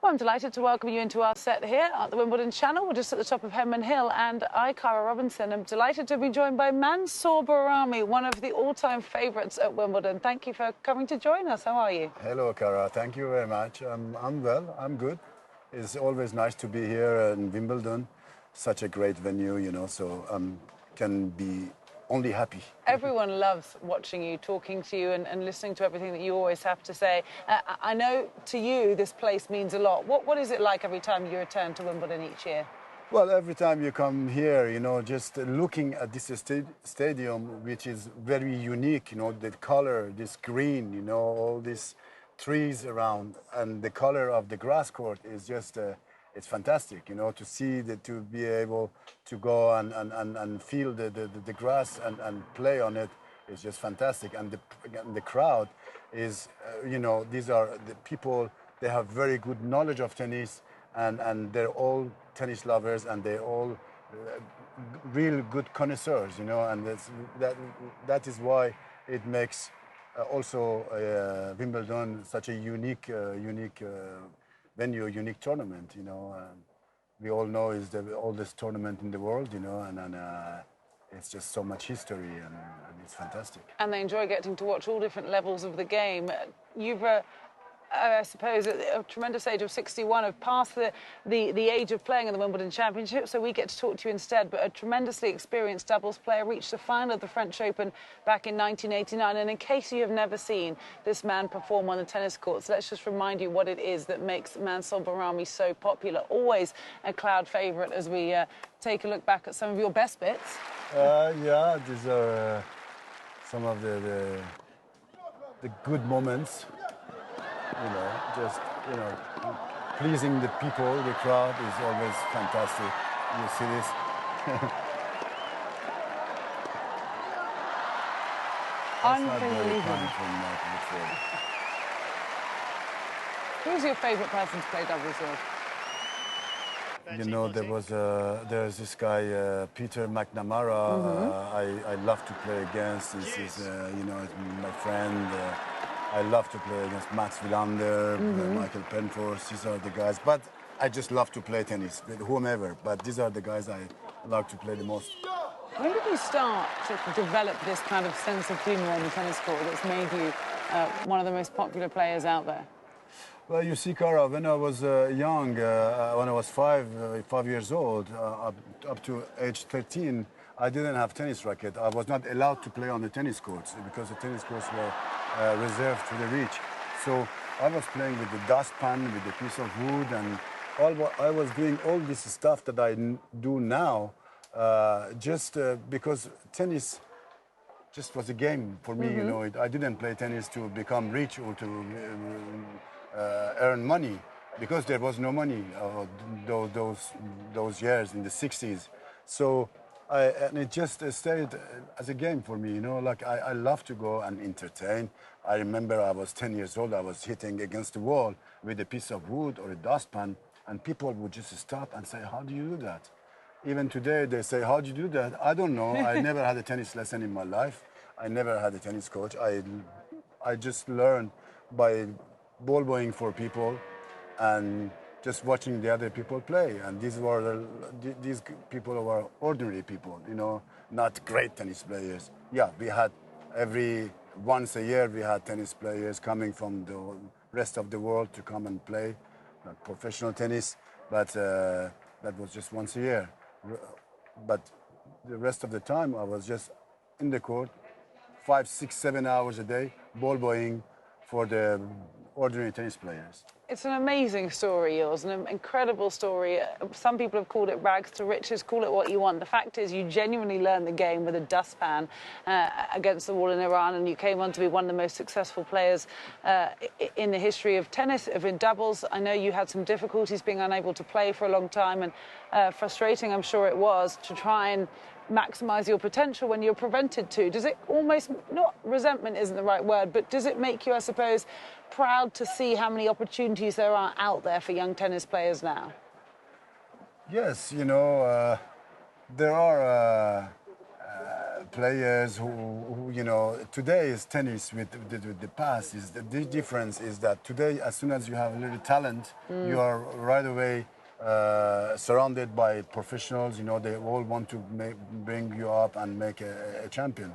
Well, I'm delighted to welcome you into our set here at the Wimbledon channel. We're just at the top of Henman Hill, and I, Cara Robinson, am delighted to be joined by Mansour Bahrami, one of the all-time favourites at Wimbledon. Thank you for coming to join us. How are you? Hello, Cara. Thank you very much. I'm well. I'm good. It's always nice to be here in Wimbledon. Such a great venue, you know, so can be only happy. Everyone loves watching you, talking to you and listening to everything that you always have to say. I know to you this place means a lot. What is it like every time you return to Wimbledon each year? Well, every time you come here, you know, just looking at this stadium, which is very unique, you know, the color, this green, you know, all these trees around, and the color of the grass court is just, it's fantastic, you know, to see to be able to go and feel the grass and play on it is just fantastic. And the crowd is, you know, these are the people, they have very good knowledge of tennis, and they're all tennis lovers, and they're all real good connoisseurs, you know, and that is why it makes also Wimbledon such a unique venue, unique tournament, you know. We all know it's the oldest tournament in the world, you know, and it's just so much history, and it's fantastic. And they enjoy getting to watch all different levels of the game. You've I suppose at a tremendous age of 61 have passed the age of playing in the Wimbledon Championship, so we get to talk to you instead. But a tremendously experienced doubles player reached the final of the French Open back in 1989. And in case you have never seen this man perform on the tennis courts, let's just remind you what it is that makes Mansour Bahrami so popular. Always a crowd favourite as we take a look back at some of your best bits. Yeah, these are some of the good moments. You know, just, you know, pleasing the people, the crowd is always fantastic. You see this? Unbelievable. Who's your favourite person to play doubles with? You know, there's this guy, Peter McNamara. I love to play against. He's you know, my friend. I love to play against Mats Wilander, Michael Penforce. These are the guys. But I just love to play tennis with whomever. But these are the guys I like to play the most. When did you start to develop this kind of sense of humour on the tennis court that's made you one of the most popular players out there? Well, you see, Cara, when I was young, when I was five years old, up to age 13, I didn't have tennis racket. I was not allowed to play on the tennis courts because the tennis courts were reserved to the rich. So I was playing with the dustpan, with a piece of wood, and I was doing all this stuff that I do now, just because tennis just was a game for me. You know, I didn't play tennis to become rich or to earn money, because there was no money those years in the 60s. So and it just stayed as a game for me, you know, like I love to go and entertain. I remember I was 10 years old, I was hitting against the wall with a piece of wood or a dustpan, and people would just stop and say, how do you do that? Even today, they say, how do you do that? I don't know. I never had a tennis lesson in my life. I never had a tennis coach. I just learned by ball boying for people and just watching the other people play. And these people were ordinary people, you know, not great tennis players. Yeah, we had once a year we had tennis players coming from the rest of the world to come and play, not professional tennis, but that was just once a year. But the rest of the time I was just in the court 5, 6, 7 hours a day, ball boying for the ordinary tennis players. It's an amazing story, yours, an incredible story. Some people have called it rags to riches, call it what you want. The fact is you genuinely learned the game with a dustpan against the wall in Iran, and you came on to be one of the most successful players in the history of tennis, in doubles. I know you had some difficulties being unable to play for a long time, and frustrating, I'm sure it was, to try and maximise your potential when you're prevented to. Does it almost, not resentment isn't the right word, but does it make you, I suppose, proud to see how many opportunities there are out there for young tennis players now? Yes, you know, there are players who, you know, today is tennis with the past. Is the difference is that today, as soon as you have a little talent, you are right away surrounded by professionals. You know, they all want to bring you up and make a champion.